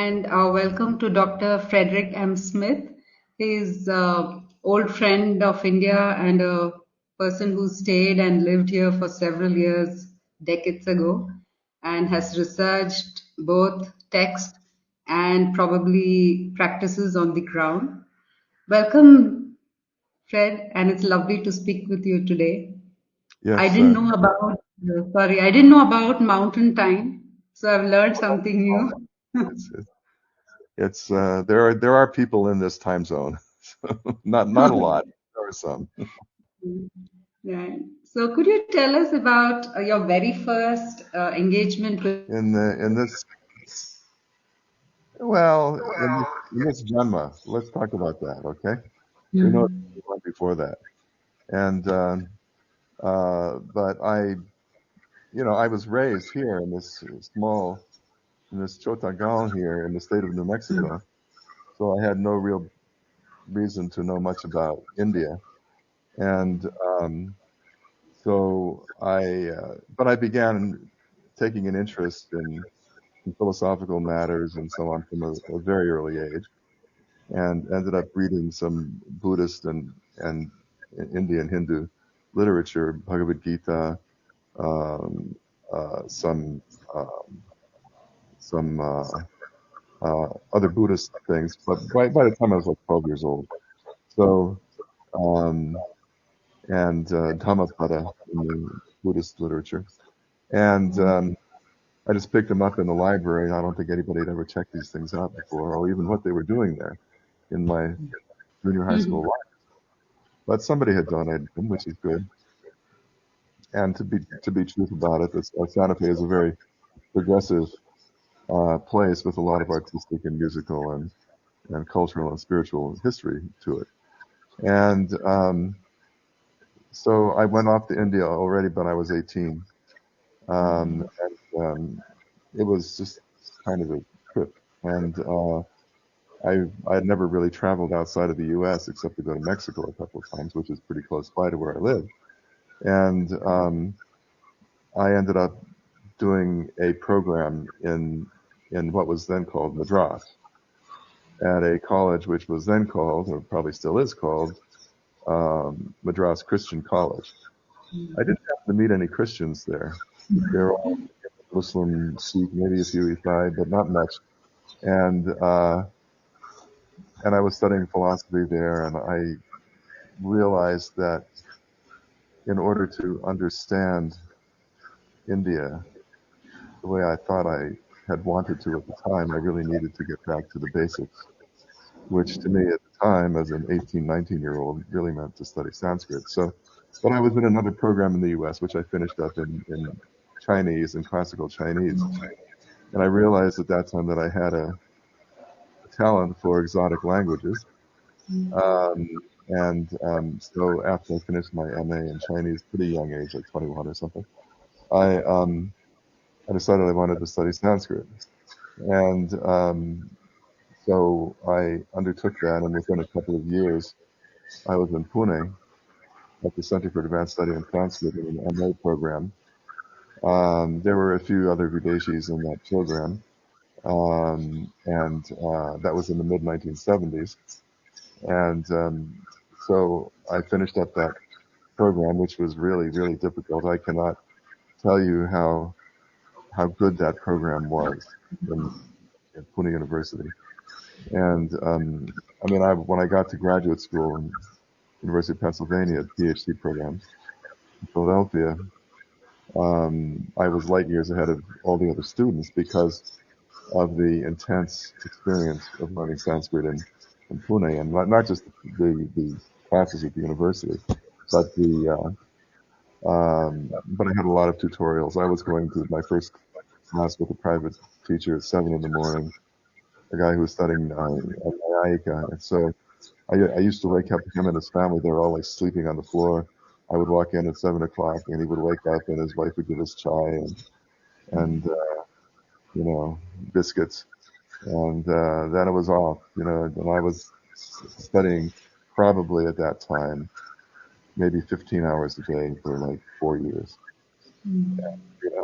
and welcome to Dr. Frederick M. Smith. He's an old friend of India and a person who stayed and lived here for several years, decades ago, and has researched both text and probably practices on the ground. Welcome, Fred, and it's lovely to speak with you today. I Yes, didn't know about, I didn't know about mountain time, so I've learned something new. it's there are people in this time zone, not a lot. There are some. Right. So could you tell us about your very first engagement with? In this well in this Janma. Let's talk about that, okay? We know Mhm. the one before that, and but I was raised here in this Chotagal here in the state of New Mexico, so I had no real reason to know much about India, and but I began taking an interest in philosophical matters and so on from a very early age, and ended up reading some Buddhist and Indian Hindu literature, Bhagavad Gita, um, some some other Buddhist things. But by the time I was like 12 years old, so um, and Dhammapada in the Buddhist literature, and I just picked them up in the library. I don't think anybody had ever checked these things out before, or even what they were doing there in my junior high school Mhm. life. But somebody had donated them, which is good. And to be truth about it, Santa Fe is a very progressive place with a lot of artistic and musical and cultural and spiritual history to it. And so I went off to India already, but I was 18. And it was just kind of a trip. And I had never really traveled outside of the U.S. except to go to Mexico a couple of times, which is pretty close by to where I live. And I ended up doing a program in what was then called Madras at a college which was then called, or probably still is called, Madras Christian College. I didn't happen to meet any Christians there. They're all Muslim, Sikh, maybe a few Isai, but not much. And and I was studying philosophy there, and I realized that in order to understand India the way I thought I had wanted to at the time, I really needed to get back to the basics, which to me at the time, as an 18, 19-year-old, really meant to study Sanskrit. So, but I was in another program in the US, which I finished up in Chinese and classical Chinese. And I realized at that time that I had a talent for exotic languages. So after I finished my MA in Chinese, pretty young age, like 21 or something, I, um, I decided I wanted to study Sanskrit. And so I undertook that, and within a couple of years, I was in Pune at the Center for Advanced Study in Sanskrit in an MA program. There were a few other Videshis in that program, and that was in the mid 1970s. And so I finished up that program, which was really, really difficult. I cannot tell you how good that program was in, at Pune University. And I mean, when I got to graduate school in University of Pennsylvania, Ph.D. program in Philadelphia, I was light years ahead of all the other students because of the intense experience of learning Sanskrit in Pune, and not just the classes at the university, but but I had a lot of tutorials. I was going to my first class with a private teacher at 7 in the morning, a guy who was studying Ayika, and so I used to wake up him and his family. They were all like sleeping on the floor. I would walk in at 7 o'clock, and he would wake up, and his wife would give us chai and you know biscuits, and then it was off. And I was studying probably at that time maybe 15 hours a day for like 4 years.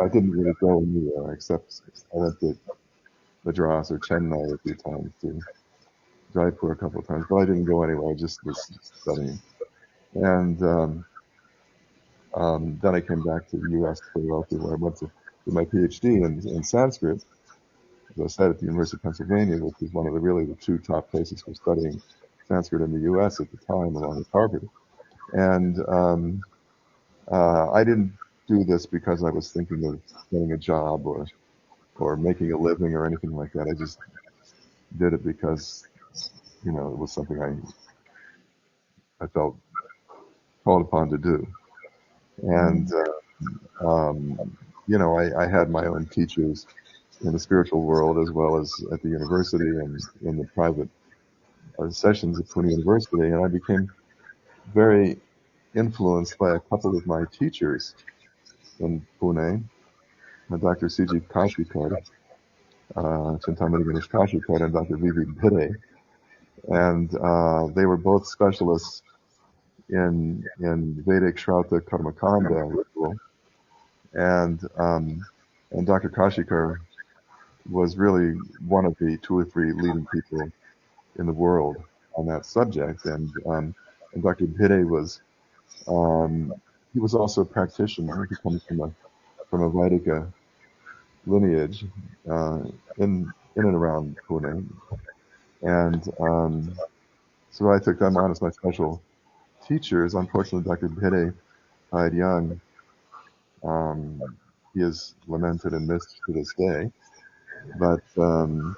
I didn't really go anywhere except I went to Madras or Chennai a few times, to Jaipur a couple of times, but I didn't go anywhere. I just was studying. And then I came back to the U.S. to Philadelphia, where I went to do my Ph.D. in Sanskrit, as I said, at the University of Pennsylvania, which was one of the two top places for studying Sanskrit in the U.S. at the time, along with Harvard. And I didn't do this because I was thinking of getting a job or making a living or anything like that. I just did it because, it was something I felt called upon to do. And, I had my own teachers in the spiritual world as well as at the university and in the private sessions at Pune University. And I became very influenced by a couple of my teachers in Pune, Dr. C.G. Kashikar, Chintamani Ganesh Kashikar, and Dr. V.V. Bhide. And they were both specialists in Vedic Shrauta Karmakanda ritual. And Dr. Kashikar was really one of the 2 or 3 leading people in the world on that subject. And Dr. Bhide was he was also a practitioner. He comes from a Vedika lineage in and around Pune. And so I took them on as my special teachers. Unfortunately, Dr. Bhide died young. He is lamented and missed to this day, but no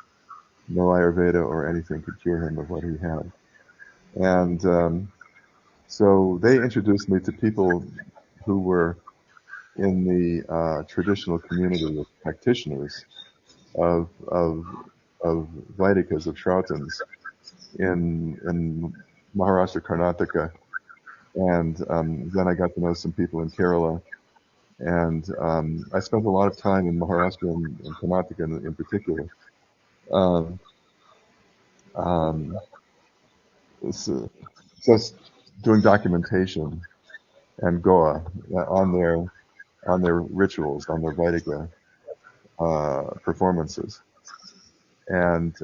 Ayurveda or anything could cure him of what he had. And so they introduced me to people who were in the traditional community of practitioners of Vaidikas, of Shrautans in Maharashtra, Karnataka, and then I got to know some people in Kerala, and I spent a lot of time in Maharashtra and Karnataka in particular, um, um, just doing documentation and Goa on their rituals, on their Vedika performances. And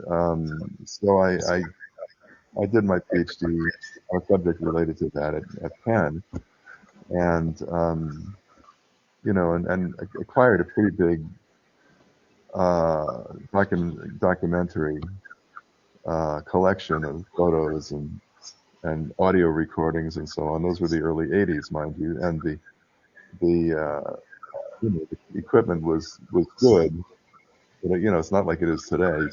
so I did my PhD on a subject related to that at Penn, and and acquired a pretty big documentary collection of photos and audio recordings and so on. Those were the early '80s, mind you, and the equipment was good, but it's not like it is today.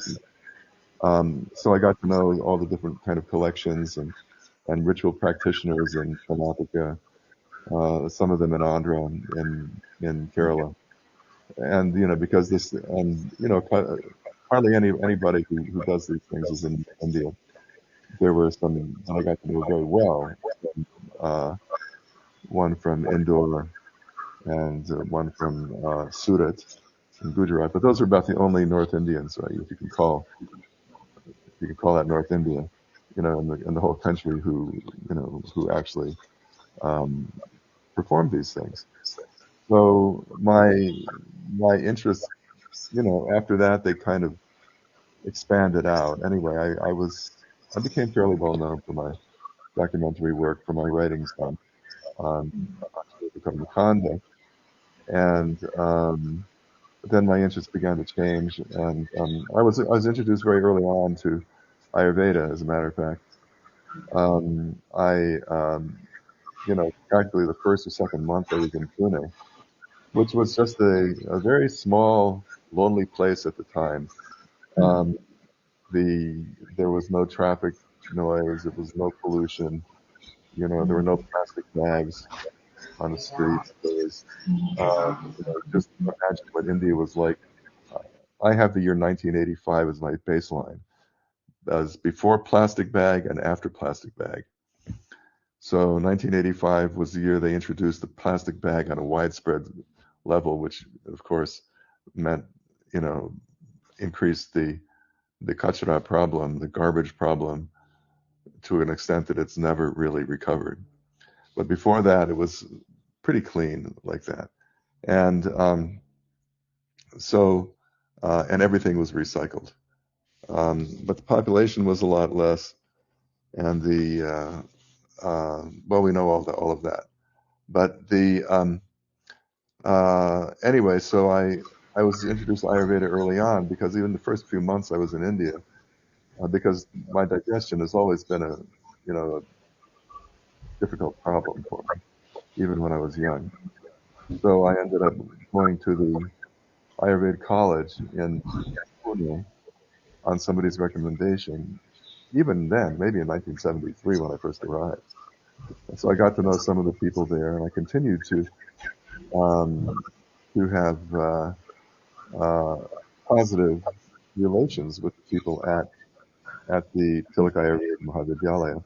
So I got to know all the different kind of collections and ritual practitioners in Karnataka, some of them in Andhra and in Kerala, and because hardly anybody who does these things is in India. There were some that I got to know very well. One from Indore and one from Surat in Gujarat, but those are about the only North Indians, right? If you can call that North India, in the whole country who actually performed these things. So my interest, after that they kind of expanded out. Anyway, I became fairly well known for my documentary work, for my writings on Karmakanda, and then my interests began to change, and I was introduced very early on to Ayurveda, as a matter of fact. Practically the first or second month I was in Pune, which was just a very small, lonely place at the time. Um, there was no traffic noise, there was no pollution, there were no plastic bags on the streets. There was, just imagine what India was like. I have the year 1985 as my baseline, as before plastic bag and after plastic bag. So 1985 was the year they introduced the plastic bag on a widespread level, which of course meant, increased the kachra problem, the garbage problem, to an extent that it's never really recovered. But before that, it was pretty clean like that. And so and everything was recycled. But the population was a lot less, and well, we know all of that. But anyway, so I was introduced to Ayurveda early on, because even the first few months I was in India, because my digestion has always been a difficult problem for me, even when I was young. So I ended up going to the Ayurveda college in Pune on somebody's recommendation, even then, maybe in 1973 when I first arrived. And so I got to know some of the people there, and I continued to have positive relations with the people at the Tilak Ayurveda Mahābhārata,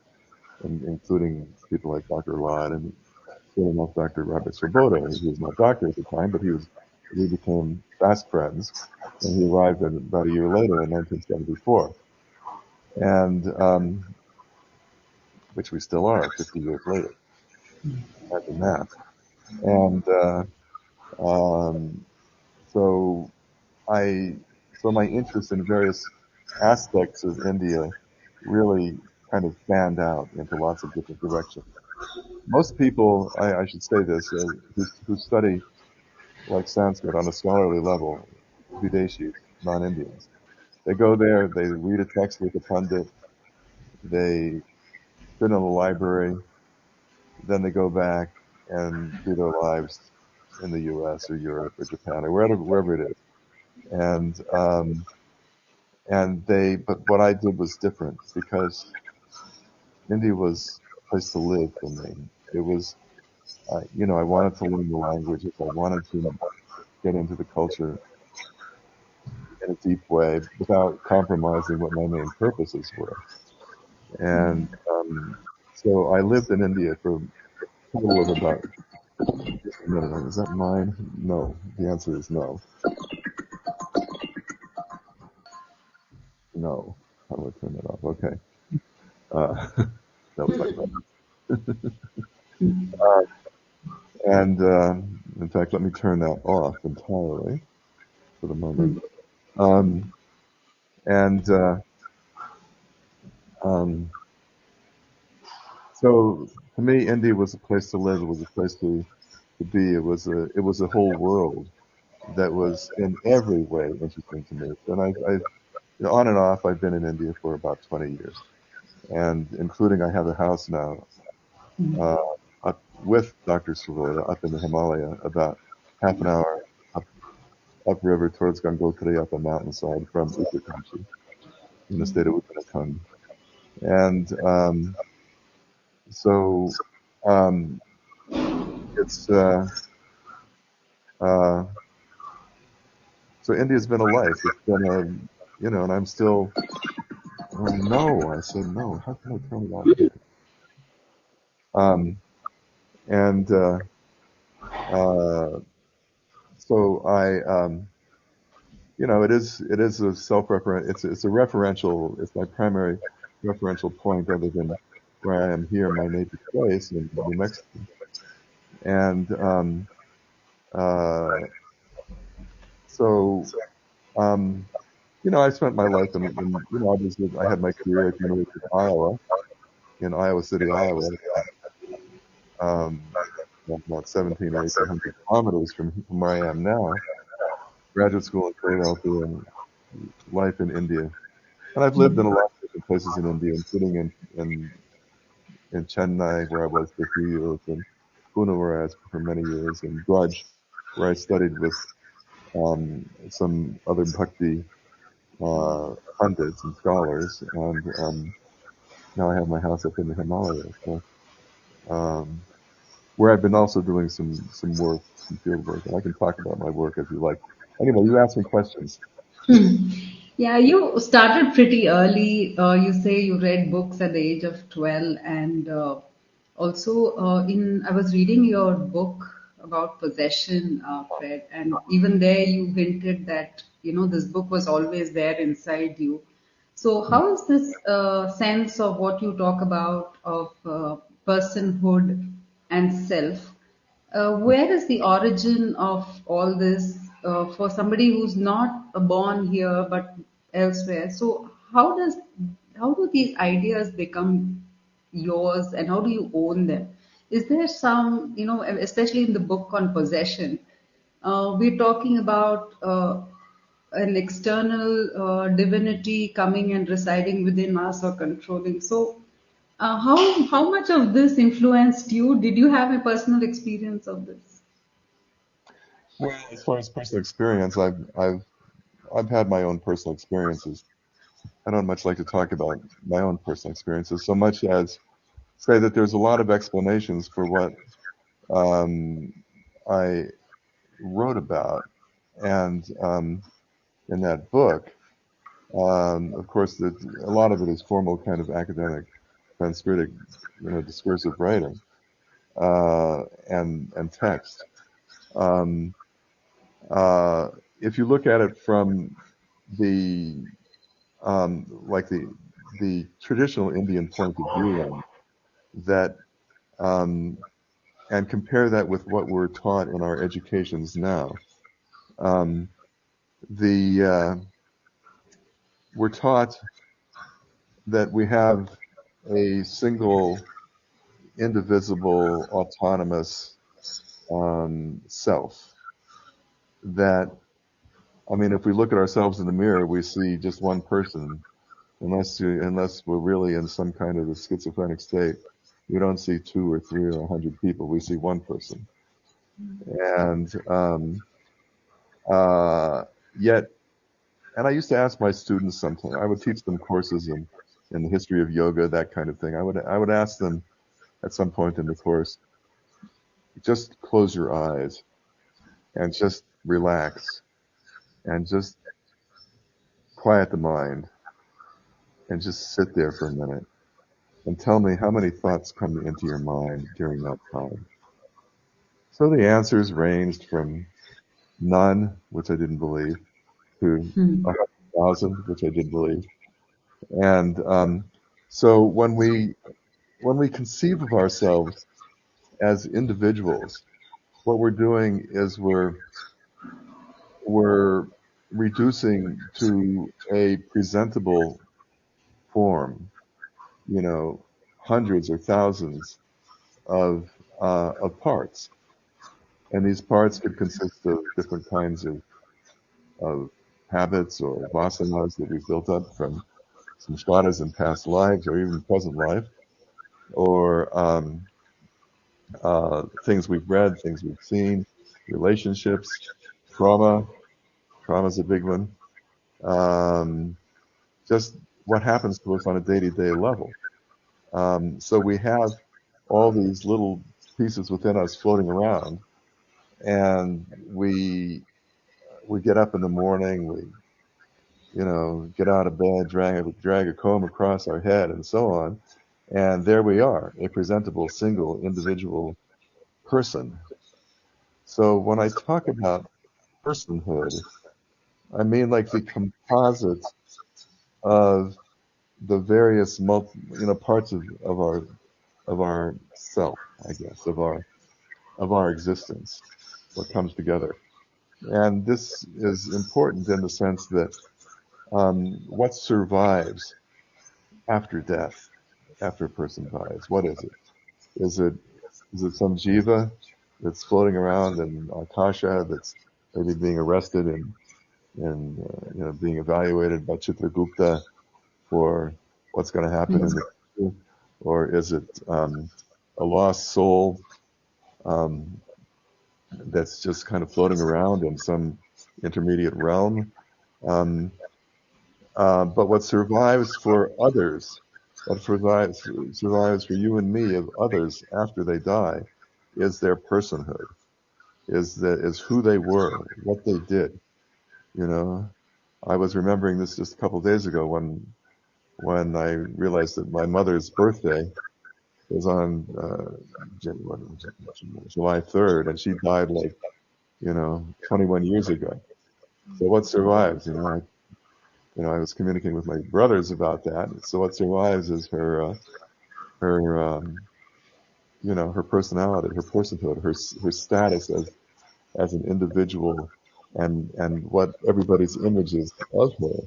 including people like Dr. Lad and Dr. Robert Svoboda. He was not doctor at the time, but we became fast friends, and he arrived about a year later in 1974, and which we still are 50 years later. Imagine that. And so my interest in various aspects of India really kind of fanned out into lots of different directions. Most people, I should say this, who study like Sanskrit on a scholarly level, Videshis, non-Indians, they go there, they read a text with a pundit, they sit in a library, then they go back and do their lives in the U.S. or Europe or Japan or wherever it is. But what I did was different, because India was a place to live for me. It was, I wanted to learn the languages. I wanted to get into the culture in a deep way without compromising what my main purposes were. And so I lived in India for a total of about, just a minute, is that mine? No, the answer is no. No. How do I turn that off? Okay. That was my bad. And in fact, let me turn that off entirely for the moment. So to me, India was a place to live. It was a place to be. It was a whole world that was in every way interesting to me. And on and off, I've been in India for about 20 years, and including I have a house now up with Dr. Svoboda up in the Himalaya, about half an hour upriver towards Gangotri, up a mountainside from Uttarakhand in the state of Uttarakhand. And so it's so India's been a life. It's been and I'm still. Oh, no, I said no. How can I turn it off here? So it is a self-referent. It's a referential. It's my primary referential point, other than where I am here, my native place in New Mexico. And I spent my life in obviously I had my career at the University of Iowa, in Iowa City, Iowa, about 17 or 1800 kilometers from where I am now. Graduate school in Philadelphia and life in India. And I've lived in a lot of different places in India, including in Chennai, where I was for a few years, and Pune, where I was for many years, and Braj, where I studied with some other bhakti pundits and scholars, and now I have my house up in the Himalayas, so, where I've been also doing some work, some field work, and I can talk about my work if you like. Anyway, you asked me questions. Yeah, you started pretty early. You say you read books at the age of 12, and also I was reading your book about possession, Fred, and even there you hinted that this book was always there inside you. So, how is this sense of what you talk about of personhood and self? Where is the origin of all this for somebody who's not born here but elsewhere. So how do these ideas become yours, and how do you own them? Is there some, especially in the book on possession, we're talking about an external divinity coming and residing within us or controlling. So, how much of this influenced you? Did you have a personal experience of this? Well, as far as personal experience, I've had my own personal experiences. I don't much like to talk about my own personal experiences so much as say that there's a lot of explanations for what um, I wrote about, and in that book, of course, a lot of it is formal kind of academic, Sanskritic, discursive writing and text. Um, if you look at it from the like the traditional Indian point of view on that, um, and compare that with what we're taught in our educations now, um, the we're taught that we have a single, indivisible, autonomous self. That, I mean, if we look at ourselves in the mirror, we see just one person. Unless we're really in some kind of a schizophrenic state, we don't see two or three or 100 people. We see one person, and yet, and I used to ask my students sometimes. I would teach them courses in the history of yoga, that kind of thing. I would ask them at some point in the course, just close your eyes and just relax and just quiet the mind and just sit there for a minute and tell me how many thoughts come into your mind during that time. So the answers ranged from none, which I didn't believe, to Hmm. 100,000, which I did believe. And so when we conceive of ourselves as individuals, what we're doing is we're reducing to a presentable form, you know, hundreds or thousands of parts, and these parts could consist of different kinds of habits or vasanas that we've built up from samskaras in past lives or even present life, or things we've read, things we've seen, relationships, trauma. Trauma's a big one. Um, just what happens to us on a day-to-day level. So we have all these little pieces within us floating around, and we get up in the morning, we get out of bed, drag a comb across our head, and so on, and there we are, a presentable single individual person. So when I talk about personhood, I mean like the composite of the various parts of our self, I guess, of our existence, what comes together. And this is important in the sense that what survives after death, after a person dies? What is it? Is it is it some jiva that's floating around in Akasha that's maybe being arrested and being evaluated by Chitragupta for what's going to happen in the future? Or is it a lost soul um, that's just kind of floating around in some intermediate realm? Um, but what survives for others, what survives for you and me of others after they die, is their personhood, is who they were, what they did. You know, I was remembering this just a couple of days ago when I realized that my mother's birthday was on July 3rd, and she died like 21 years ago. So what survives? I was communicating with my brothers about that. So what survives is her personality, her personhood, her status as an individual and what everybody's image is of her.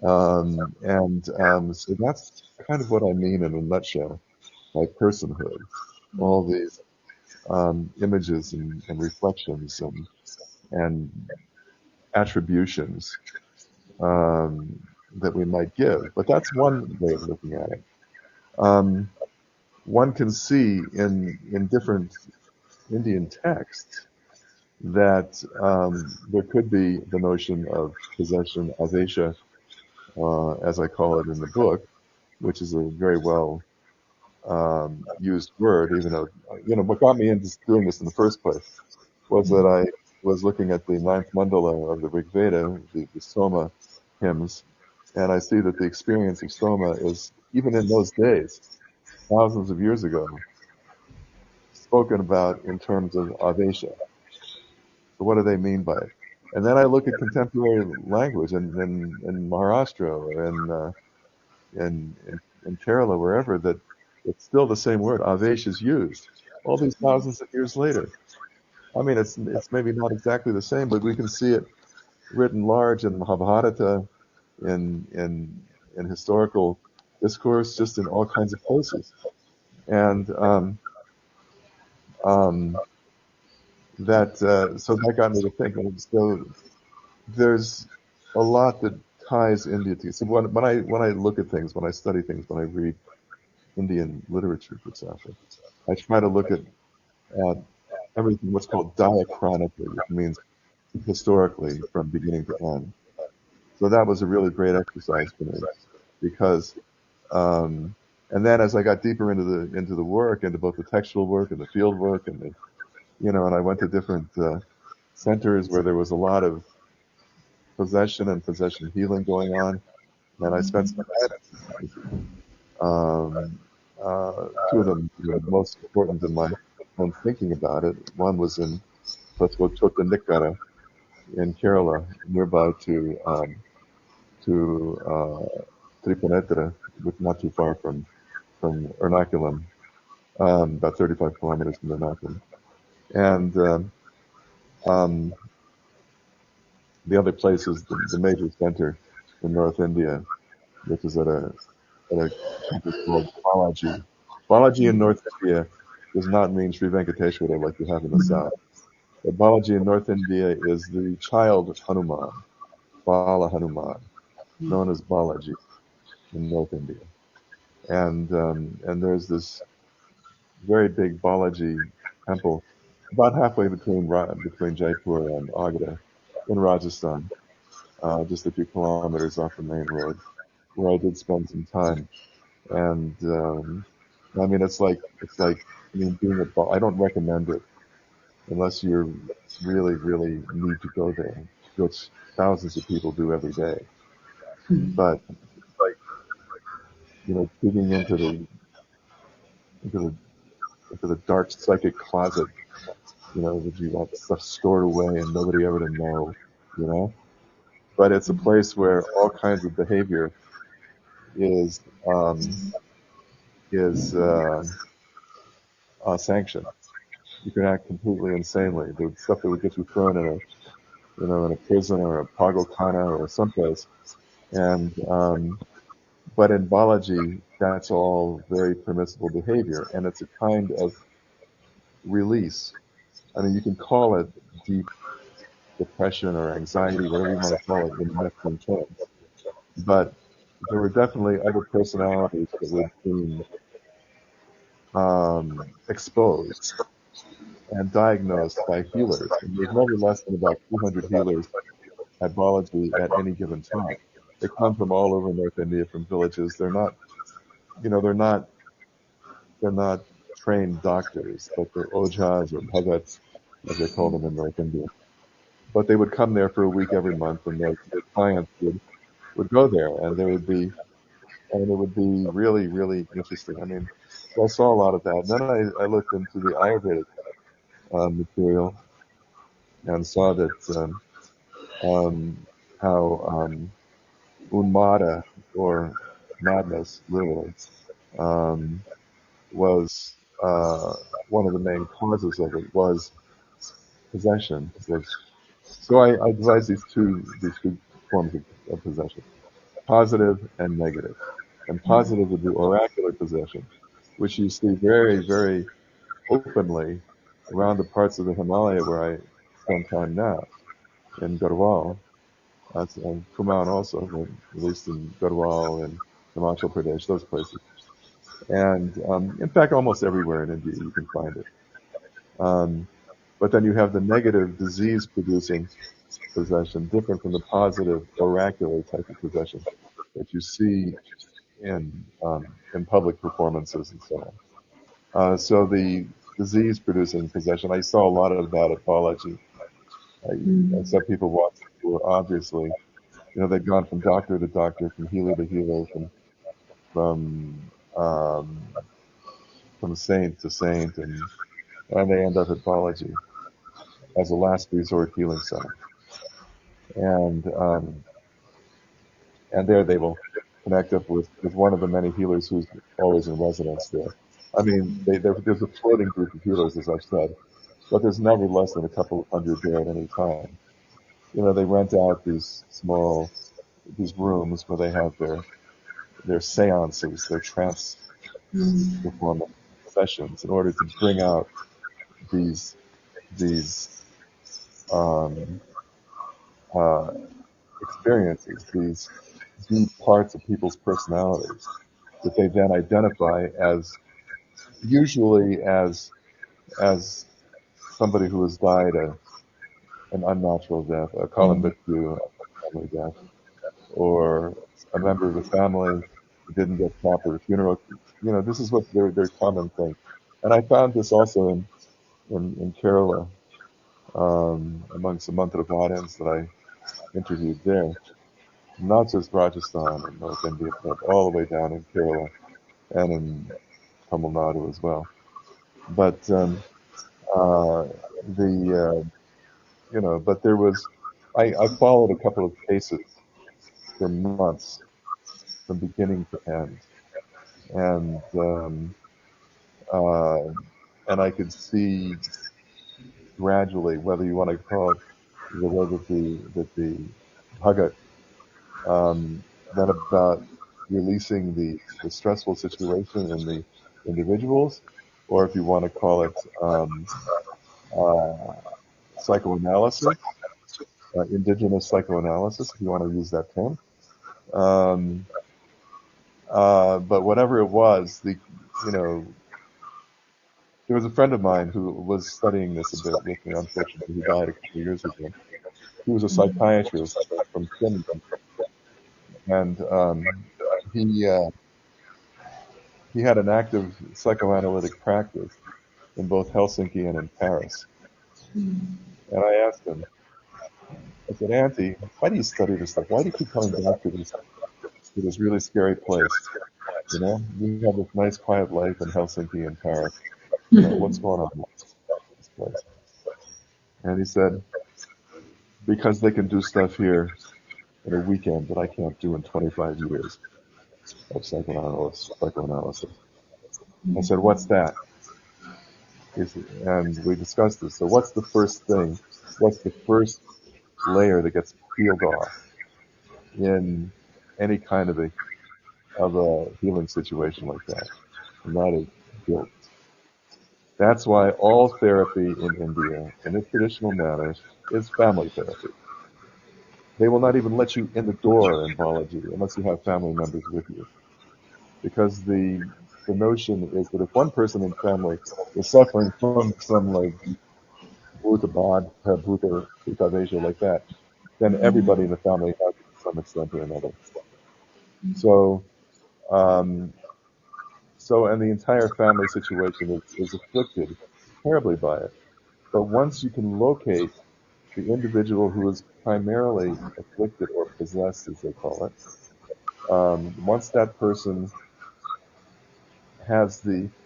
So that's kind of what I mean in a nutshell by personhood. All these images and reflections and attributions that we might give. But that's one way of looking at it. One can see in different Indian texts that there could be the notion of possession, avesha, as I call it in the book, which is a very well used word, even though, what got me into doing this in the first place was that I was looking at the ninth mandala of the Rig Veda, the Soma hymns, and I see that the experience of Soma is, even in those days, thousands of years ago, spoken about in terms of avesha. So what do they mean by it? And then I look at contemporary language in Maharashtra or in Kerala, wherever, that it's still the same word, avesh, is used. All these thousands of years later. I mean, it's maybe not exactly the same, but we can see it written large in Mahābhārata, in historical discourse, just in all kinds of places. And so that got me to thinking. So there's a lot that ties India to. So when I look at things, when I study things, when I read Indian literature, for example, I try to look at everything what's called diachronically, which means historically from beginning to end. So that was a really great exercise for me because, and then as I got deeper into the work, into both the textual work and the field work, and and I went to different centers where there was a lot of possession and possession healing going on, and I spent some time. Two of them, most important in my own thinking about it. One was in Puṣṭi in Kerala, nearby to Tripunettra, which not too far from Ernakulam, about 35 kilometers from Ernakulam. And um, the other place is the major center in North India, which is at a campus called Balaji. Balaji in North India does not mean Sri Venkateshwara like you have in the South. But Balaji in North India is the child of Hanuman, Bala Hanuman, known as Balaji in North India. And there's this very big Balaji temple about halfway between Jaipur and Agra in Rajasthan, just a few kilometers off the main road, where I did spend some time. And I mean, being I don't recommend it unless you really need to go there, which thousands of people do every day. But like, digging into the into the dark psychic closet, that you got stuff stored away and nobody ever to know, you know. But it's a place where all kinds of behavior is is sanctioned. You can act completely insanely. The stuff that would get you thrown in a prison or a pagalkhana or someplace. And but in Balaji, that's all very permissible behavior, and it's a kind of release. I mean, you can call it deep depression or anxiety, whatever you want to call it in Western terms. But there were definitely other personalities that were being exposed and diagnosed by healers. And there's never less than about 200 healers at Balaji at any given time. They come from all over North India, from villages. They're not, they're not trained doctors, but they're ojhas or bhagats, as they call them in North India. But they would come there for a week every month, and their clients would go there, and it would be really interesting. I mean, so I saw a lot of that. And then I looked into the Ayurvedic material and saw that how Unmada, or madness, literally, was one of the main causes of it was possession, was So I devised these two forms of possession, positive and negative. And positive would be oracular possession, which you see very, very openly around the parts of the Himalaya where I spend time now, in Garhwal, and Kumaon also, but at least in Garhwal and Himachal Pradesh, those places. And in fact, almost everywhere in India you can find it. But then you have the negative disease-producing possession, different from the positive oracular type of possession that you see in public performances and so on. So the disease-producing possession, I saw a lot of that at Balaji. I saw people walking who were obviously, they'd gone from doctor to doctor, from healer to healer, from um, from saint to saint, and they end up at Balaji as a last resort healing center. And there they will connect up with one of the many healers who's always in residence there. I mean, there's a floating group of healers, as I've said, but there's never less than a couple of hundred there at any time. They rent out these rooms where they have their seances, their trance performance sessions, in order to bring out these um, uh, experiences, these deep parts of people's personalities that they then identify usually as somebody who has died an unnatural death, a kalamrityu, a family death, or a member of the family who didn't get proper funeral. This is what their common thing. And I found this also in Kerala, amongst the Mantravadins that I interviewed there, not just Rajasthan and North India, but all the way down in Kerala and in Tamil Nadu as well. But but there was, I followed a couple of cases for months from beginning to end, and uh, and I could see gradually, whether you want to call it the way that the Bhagat then about releasing the stressful situation in the individuals, or if you want to call it uh, psychoanalysis, indigenous psychoanalysis, if you want to use that term. Um, but whatever it was, there was a friend of mine who was studying this a bit with me. Unfortunately, he died a couple of years ago. He was a psychiatrist from Finland, and he had an active psychoanalytic practice in both Helsinki and in Paris. And I asked him, I said, Auntie, why do you study this stuff? Why do you keep coming back to this really scary place? You have this nice quiet life in Helsinki and Paris. What's going on in this place? And he said, because they can do stuff here in a weekend that I can't do in 25 years of psychoanalysis. I said, what's that? And we discussed this. So what's the first thing? What's the first layer that gets peeled off in any kind of a healing situation like that? And that is guilt. That's why all therapy in India, in its traditional manner, is family therapy. They will not even let you in the door in Balaji unless you have family members with you. Because the notion is that if one person in family is suffering from some like Bhutabad, Bhutabhaja like that, then everybody in the family has it to some extent or another. So, and the entire family situation is afflicted terribly by it. But once you can locate the individual who is primarily afflicted or possessed, as they call it, once that person has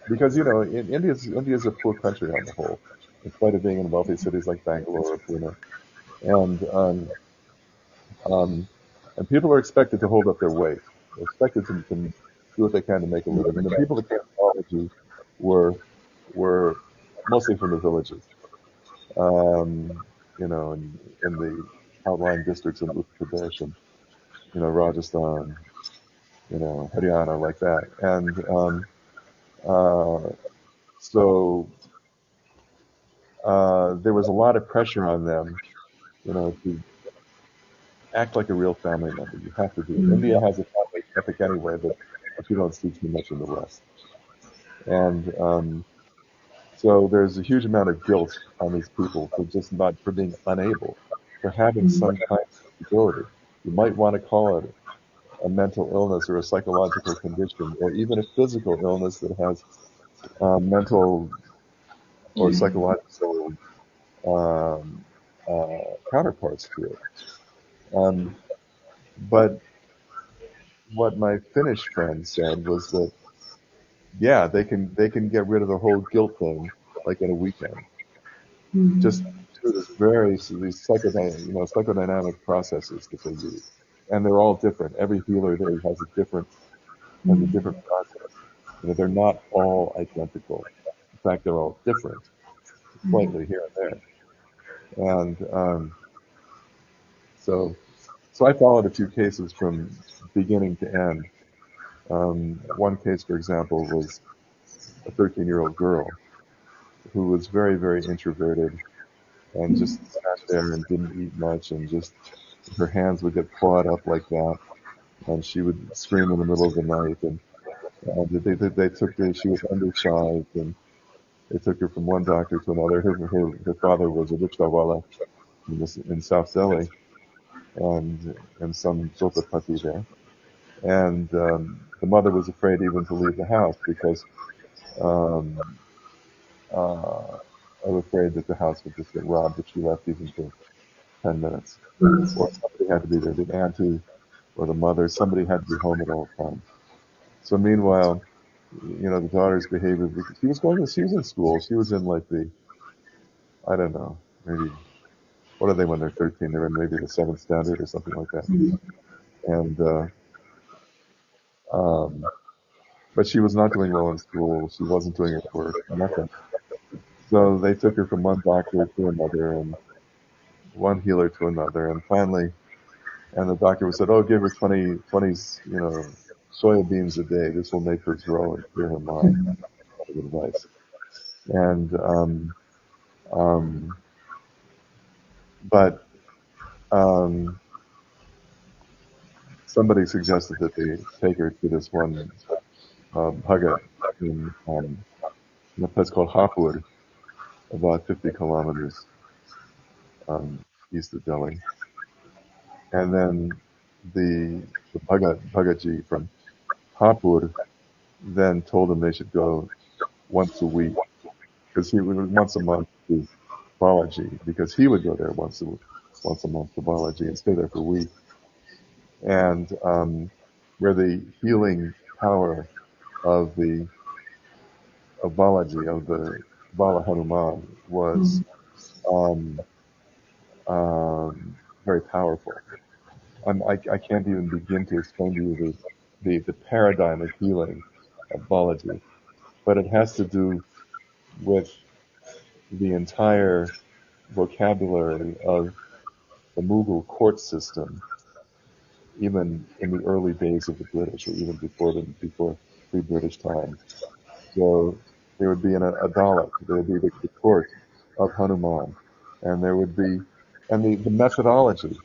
because India's a poor country on the whole, in spite of being in wealthy cities like Bangalore or Pune, and and people are expected to hold up their weight. They're expected to do what they can to make a living. And the people that came to Balaji were mostly from the villages. in the outlying districts in Uttar Pradesh and, Rajasthan, Haryana, like that. And so there was a lot of pressure on them, to act like a real family member. You have to do it. India has a family ethic anyway, but you don't see too much in the West. And so there's a huge amount of guilt on these people for being unable, for having some kind of disability. You might want to call it a mental illness or a psychological condition, or even a physical illness that has mental or psychological counterparts to it. But what my Finnish friend said was that, yeah, they can get rid of the whole guilt thing like in a weekend, just through these psychodynamic processes that they use, and they're all different. Every healer there has a different process. They're not all identical. In fact, they're all different, slightly here and there. And so I followed a few cases from beginning to end. One case, for example, was a 13-year-old girl who was very, very introverted and just sat there and didn't eat much, and just her hands would get clawed up like that, and she would scream in the middle of the night. And they took her. She was undersized, and they took her from one doctor to another. Her father was a Rickshawala in South Delhi, and some Jotapati there. And the mother was afraid even to leave the house because um, I was afraid that the house would just get robbed if she left even for 10 minutes. Or somebody had to be there, the auntie or the mother, somebody had to be home at all times. So meanwhile, the daughter's behavior, she was in school. She was in like I don't know, maybe, what are they when they're 13? They're in maybe the 7th standard or something like that. And, but she was not doing well in school. She wasn't doing her work, nothing. So they took her from one doctor to another and one healer to another. And finally, the doctor said, oh, give her 20 soybeans a day. This will make her grow and clear her mind. Good advice. And, but, somebody suggested that they take her to this one, bhagat in a place called Hapur, about 50 kilometers, east of Delhi. And then the Bhagatji from Hapur then told them they should go once a week, because he would once a month to Balaji, because he would go there once a month to Balaji and stay there for a week. And where the healing power of Balaji, of the Bala Hanuman, was very powerful. I can't even begin to explain to you the paradigm of healing of Balaji, but it has to do with the entire vocabulary of the Mughal court system, even in the early days of the British, or even before pre-British times. So there would be an adalat, there would be the court of Hanuman, and there would be, and the methodology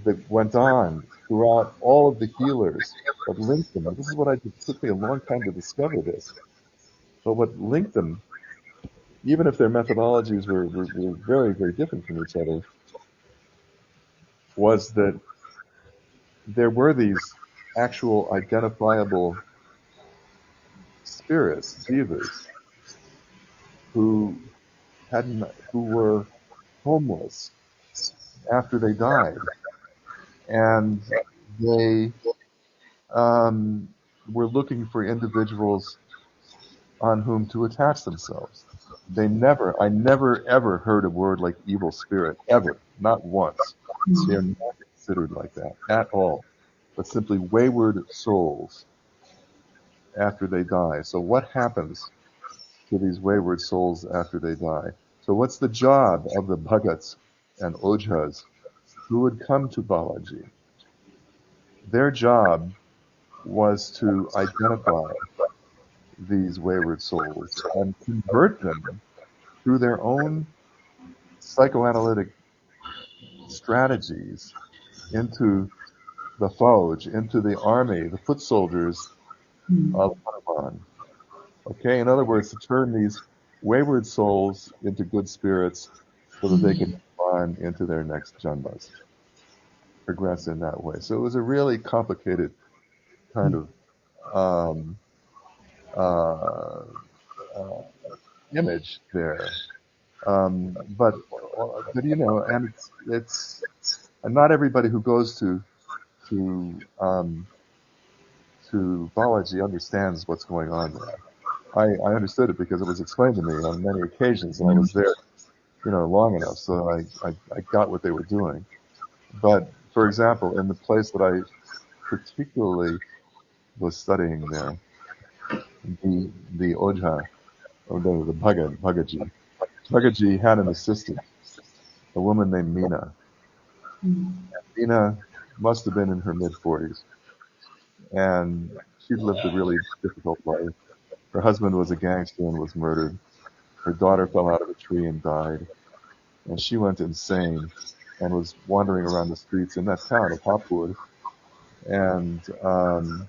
that went on throughout all of the healers that linked them. And this is what it took me a long time to discover this. But what linked them, even if their methodologies were very, very different from each other, was that there were these actual identifiable spirits, jivas, who were homeless after they died, and they were looking for individuals on whom to attach themselves. I never ever heard a word like evil spirit, ever, not once. They are not considered like that at all, but simply wayward souls after they die. So what happens to these wayward souls after they die? So what's the job of the bhagats and ojhas who would come to Balaji? Their job was to identify these wayward souls and convert them through their own psychoanalytic strategies into the Fauj, into the army, the foot soldiers of Hanuman. Okay, in other words, to turn these wayward souls into good spirits so that they can move on into their next janmas, progress in that way. So it was a really complicated kind of um, uh, uh, image there. But you know, and it's and not everybody who goes to to Balaji understands what's going on there. I understood it because it was explained to me on many occasions, and I was there, you know, long enough, so I got what they were doing. But for example, in the place that I particularly was studying there, the Ojha, or the Bhagaji. Bhagaji had an assistant, a woman named Meena. Meena must have been in her mid-40s, and she'd lived a really difficult life. Her husband was a gangster and was murdered. Her daughter fell out of a tree and died, and she went insane and was wandering around the streets in that town of Hopwood, and you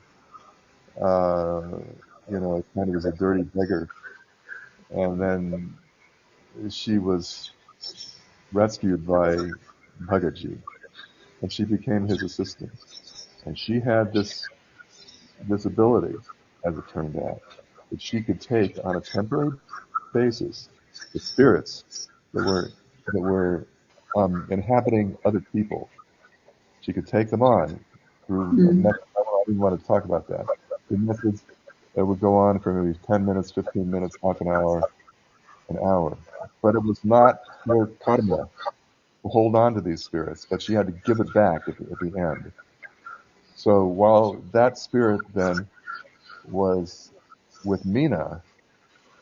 know, kind of as a dirty beggar. And then she was rescued by Bhagaji, and she became his assistant. And she had this ability, as it turned out, that she could take on a temporary basis the spirits that were inhabiting other people. She could take them on through a method. I didn't want to talk about that. The methods that would go on for maybe 10 minutes, 15 minutes, half an hour, an hour. But it was not her karma to hold on to these spirits, but she had to give it back at the end. So while that spirit then was with Meena,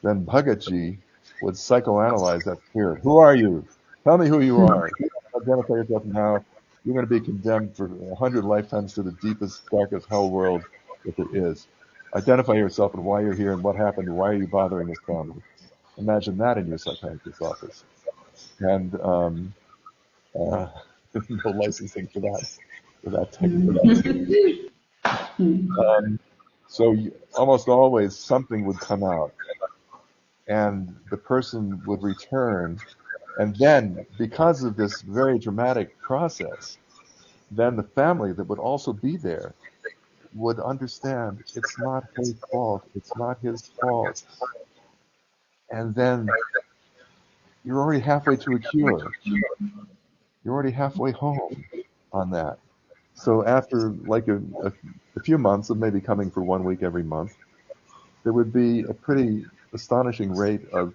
then Bhagaji would psychoanalyze that spirit. Who are you? Tell me who you are. You don't identify yourself now. You're going to be condemned for 100 lifetimes to the deepest, darkest hell world that there is. Identify yourself and why you're here and what happened. Why are you bothering this family? Imagine that in your psychiatrist's office. And no licensing for that technique. So almost always something would come out, and the person would return, and then because of this very dramatic process, then the family that would also be there would understand it's not his fault, it's not his fault. And then you're already halfway to a cure. You're already halfway home on that. So after like a few months of maybe coming for 1 week every month, there would be a pretty astonishing rate of,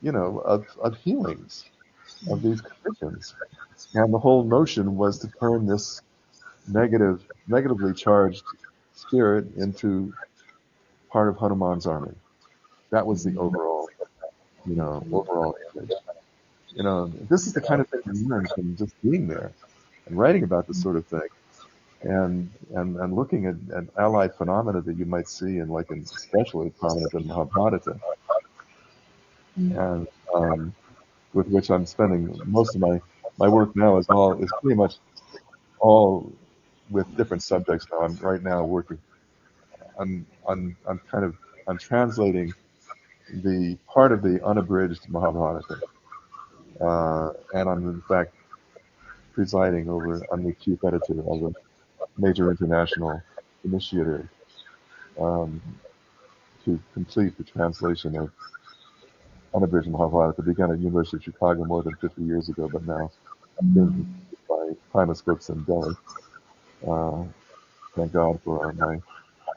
you know, of healings of these conditions. And the whole notion was to turn this negatively charged spirit into part of Hanuman's army. That was the overall image. You know, this is the kind of thing you learn from just being there and writing about this sort of thing, and looking at allied phenomena that you might see especially prominent in Mahābhārata, and with which I'm spending most of my work now is pretty much all with different subjects now. I'm right now working. I'm translating the part of the unabridged Mahābhārata, and I'm in fact presiding over. I'm the chief editor of a major international initiative to complete the translation of unabridged Mahābhārata. It began at the University of Chicago more than 50 years ago, but now been by Primus Books in Delhi. Thank God for my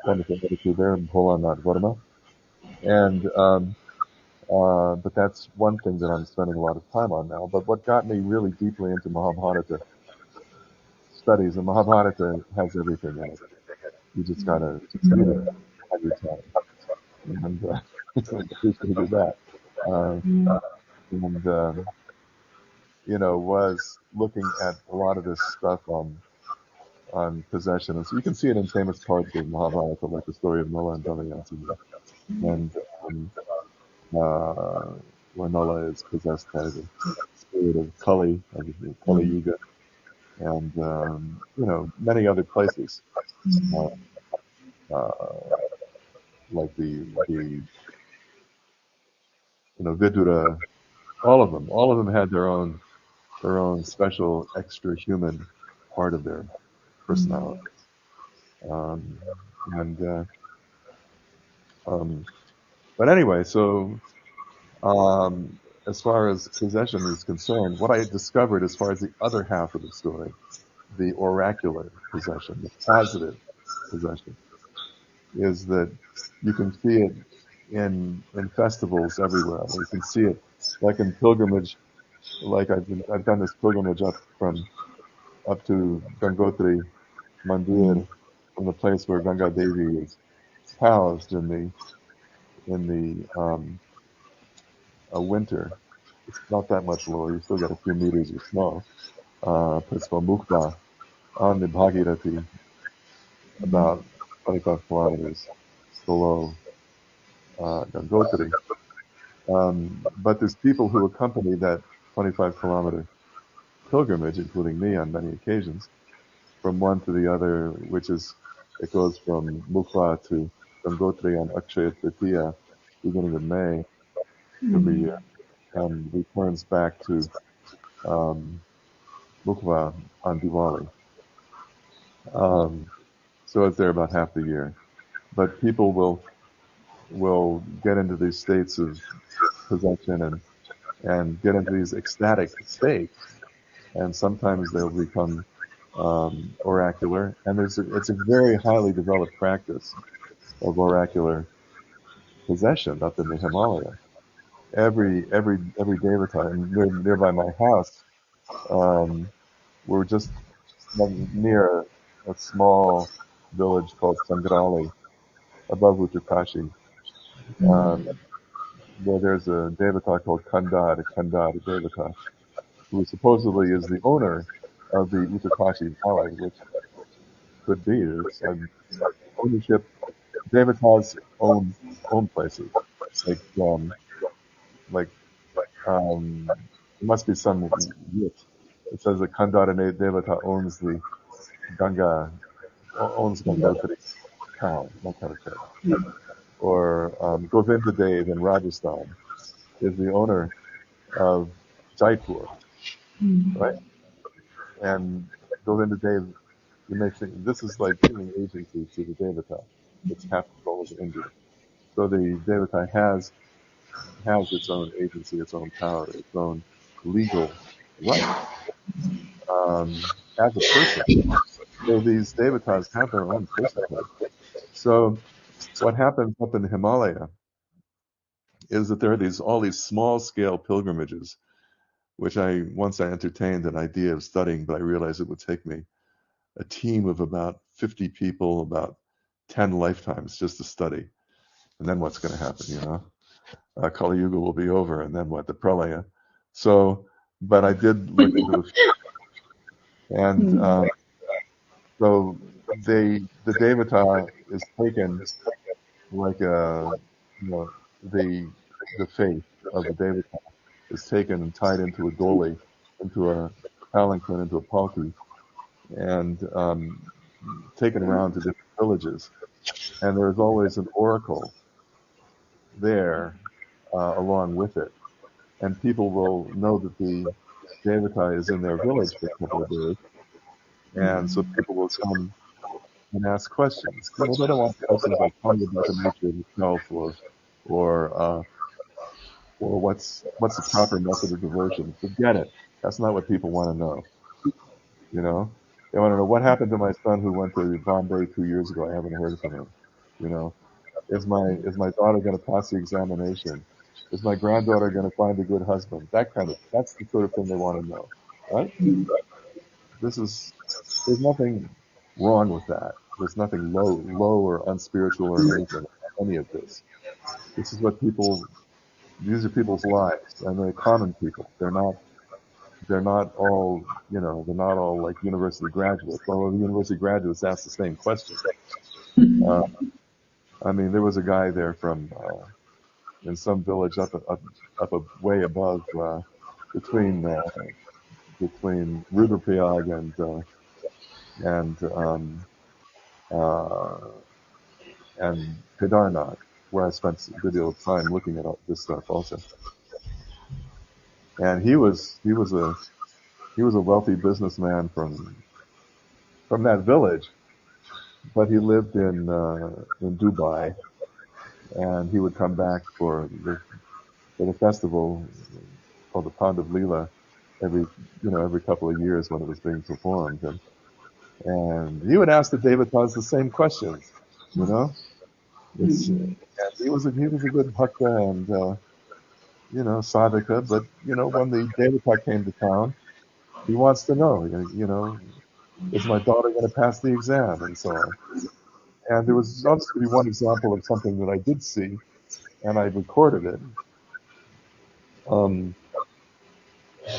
wonderful editor there, Bholanat Verma. And but that's one thing that I'm spending a lot of time on now. But what got me really deeply into Mahābhārata studies, and Mahābhārata has everything in it. You just gotta read it every time. And appreciate that. and was looking at a lot of this stuff on possession. And so you can see it in famous parts of Mahābhārata, like the story of Nala and Damayanti, and uh, where Nala is possessed by the spirit of Kali, of the Kali Yuga, and many other places, uh, uh, like the Vidura. All of them had their own special extra human part of their personality. Um, and but anyway, so as far as possession is concerned, what I discovered as far as the other half of the story, the oracular possession, the positive possession, is that you can see it in festivals everywhere. You can see it like in pilgrimage, like I've done this pilgrimage up to Gangotri Mandir, from the place where Ganga Devi is housed in the winter. It's not that much lower. You still got a few meters of snow. Place called Mukta on the Bhagirathi, about 25 kilometers below Gangotri. But there's people who accompany that 25-kilometer pilgrimage, including me on many occasions, from one to the other, it goes from Mukha to Gangotri on Akshaya Tritiya, beginning of May every year, and returns back to Mukha on Diwali. So it's there about half the year. But people will get into these states of possession and get into these ecstatic states, and sometimes they'll become oracular. And it's a very highly developed practice of oracular possession up in the Himalaya. Every devata, and nearby my house, we're just near a small village called Sangrali above Uttarkashi, where there's a devata called Kandad devata, who supposedly is the owner of the Uttarkashi Valley, which could be. It's ownership. Devatas own places, like like there must be some writ. It says that Kandada Devata owns the Ganga, owns Gangotri town, that kind of thing. Or Govinda Dev in Rajasthan is the owner of Jaipur, right? And Govinda Dev, you may think this is like giving agency to the Devata. It's half the role of India. So the Devata has its own agency, its own power, its own legal right as a person. So these devatas have their own personhood. So what happens up in the Himalaya is that there are all these small scale pilgrimages, which once I entertained an idea of studying, but I realized it would take me a team of about 50 people, about 10 lifetimes just to study. And then what's going to happen, Kali Yuga will be over, and then what? The Pralaya. So, but I did look into a few, and so the Devata is taken like the faith of the Devata is taken and tied into a dolly, into a palanquin, into a palki, and taken around to different villages. And there's always an oracle there along with it. And people will know that the Devata is in their village for a couple of days. And so people will come and ask questions. They don't want questions like, tell me about the nature of yourself, or what's the proper method of devotion. Forget it. That's not what people want to know. They want to know what happened to my son who went to Bombay 2 years ago. I haven't heard from him. Is my daughter going to pass the examination? Is my granddaughter going to find a good husband? That's the sort of thing they want to know, right? There's nothing wrong with that. There's nothing low or unspiritual or anything, any of this. This is what people These are people's lives, and they're common people. They're not all, they're not all like university graduates. Although the university graduates ask the same question. I mean, there was a guy there from in some village up way above between Rudraprayag uh, and Kedarnath, where I spent a good deal of time looking at all this stuff also. And he was a wealthy businessman from that village, but he lived in Dubai, and he would come back for the festival called the Pond of Leela every couple of years when it was being performed, and he would ask the devatas the same questions, you know. And he was a good bhakta and sadhaka, but when the devata came to town, he wants to know, is my daughter going to pass the exam and so on. And there was obviously one example of something that I did see, and I recorded it.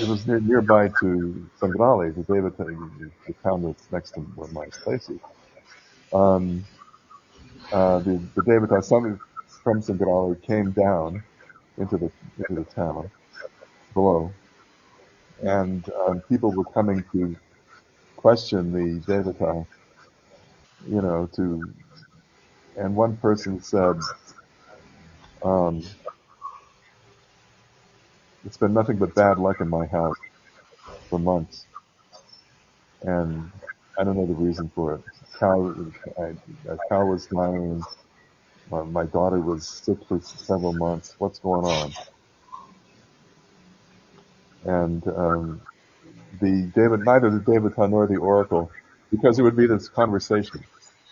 It was nearby to Sangrali, the town that's next to where my place is. The devata, some from Sangrali, came down into the town below, and people were coming to question the devata, and one person said, it's been nothing but bad luck in my house for months, and I don't know the reason for it. A cow was dying. My daughter was sick for several months. What's going on? And neither the devata nor the oracle, because it would be this conversation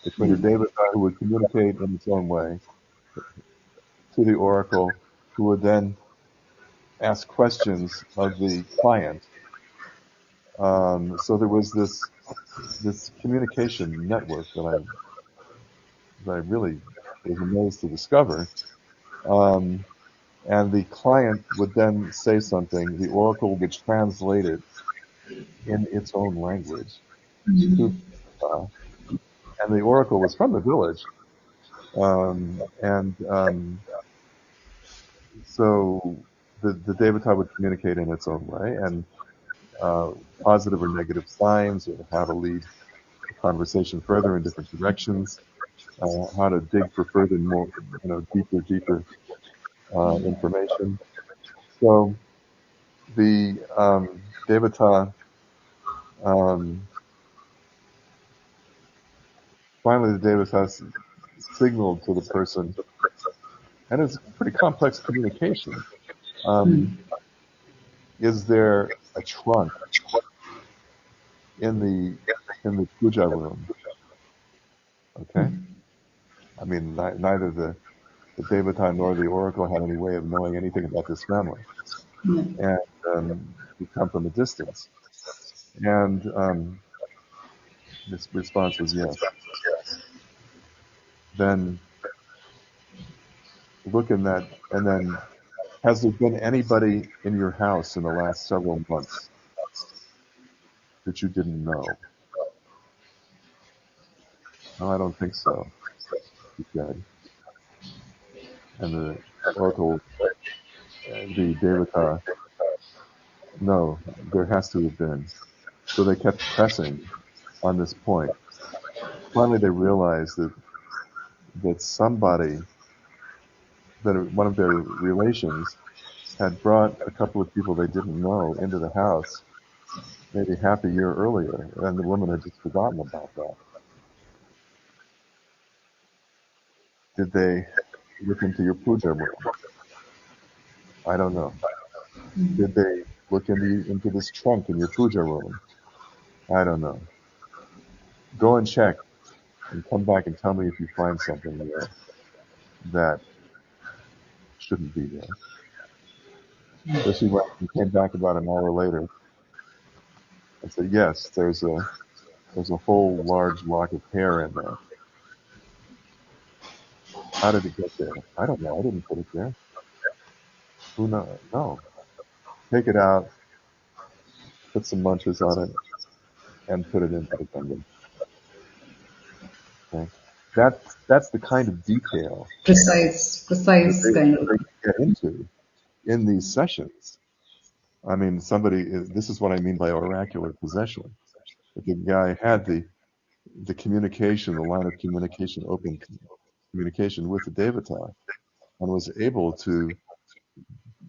between the devata, who would communicate in its own way, to the oracle, who would then ask questions of the client. So there was this communication network that I really was amazed to discover. And the client would then say something, the oracle would translate it in its own language. And the oracle was from the village. So the devata would communicate in its own way, and positive or negative signs, or how to lead the conversation further in different directions, how to dig for further, more, deeper information. So the devata, finally the devata signaled to the person, and it's pretty complex communication. Is there a trunk in the puja room? Okay. I mean, neither the devata nor the oracle had any way of knowing anything about this family, and we come from a distance. And this response was yes. Then look in that, and then, has there been anybody in your house in the last several months that you didn't know? No, I don't think so, he said. And the oracle, the devata, no, there has to have been. So they kept pressing on this point. Finally, they realized that somebody, that one of their relations, had brought a couple of people they didn't know into the house maybe half a year earlier, and the woman had just forgotten about that. Did they look into your puja room? I don't know. Did they look into this trunk in your puja room? I don't know. Go and check and come back and tell me if you find something there that shouldn't be there. So she went and came back about an hour later and said, yes, there's a whole large lock of hair in there. How did it get there? I don't know. I didn't put it there. Who knows? No. Take it out, put some mantras on it, and put it into the Ganga. Okay? That's the kind of detail that Precise kind of. they get into in these sessions. I mean, this is what I mean by oracular possession. If the guy had the communication, the line of communication, open communication with the Devata, and was able to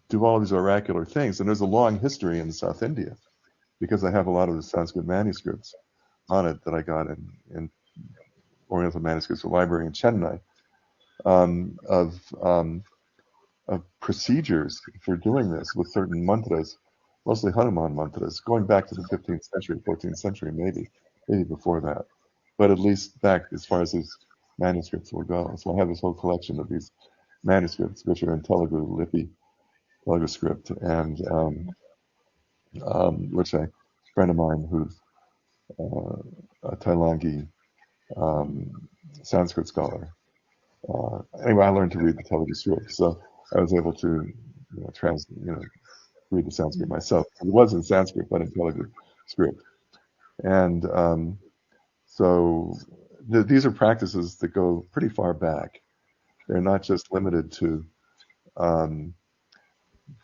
do all these oracular things. And there's a long history in South India, because I have a lot of the Sanskrit manuscripts on it that I got in Oriental Manuscripts Library in Chennai, um, of um, of procedures for doing this with certain mantras, mostly Hanuman mantras, going back to the 15th century, 14th century, maybe before that, but at least back as far as these manuscripts will go. So I have this whole collection of these manuscripts, which are in Telugu script, and which a friend of mine who's a Tailangi Sanskrit scholar. Anyway, I learned to read the Telugu script, so I was able to read the Sanskrit myself. It was in Sanskrit, but in Telugu script. And so these are practices that go pretty far back. They're not just limited um,